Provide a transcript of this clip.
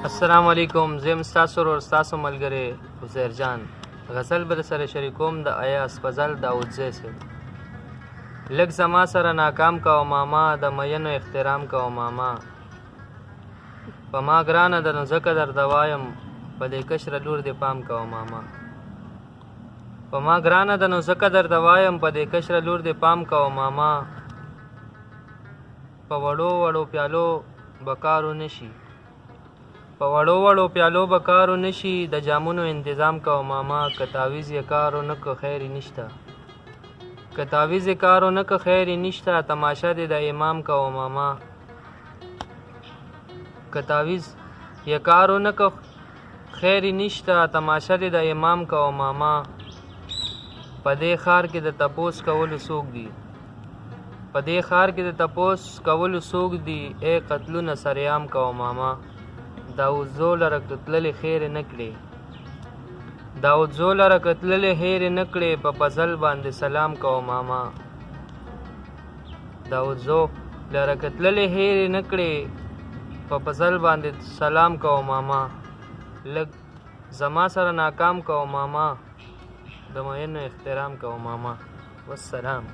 السلام علیکم. زه یم ستاسو ورور ستاسو ملګری عزیر جان. غزل به سره شریکوم د ایاز فضل داودزی صاحب. لږ زما سره ناکام کوه ماما، د مینو احترام کوه ماما. په ما ګرانه ده نو ځکه درته وایم، په دې کشره لور دې پام کوه ماما. په ما ګرانه ده نو ځکه درته وایم، په دې کشره لور دې پام کوه ماما. په وړو وړو پیالو به کارو نشي، په وړو وړو پیالو به کارو نشي، د جامونو انتظام کوه ماما. که تعویز یې کارو نه که خیر یې نشته، که تعویز یې کارو نه که خیر یې نشته، تماشه دې د امام کوه ماما. که تعویز یې کارو نه که خیر یې نشته، تماشه دې د امام کوه ماما. په دې ښار کې د تپوس کولو څوک دي، په دې ښار کې د تپوس کولو څوک دي، ای قتلونه سریام کوه ماما. داودزو لره کتللې خیرې نه کړې، داودزو لره کتللې هیرې نه کړې، په فضل باندې سلام کوه ماما. داودزو لره کتللې هیرې نه کړې، په فضل باندې سلام کوه ماما. لږ زما سره ناکام کوه ماما، د مینو احترام کوه ماما. والسلام.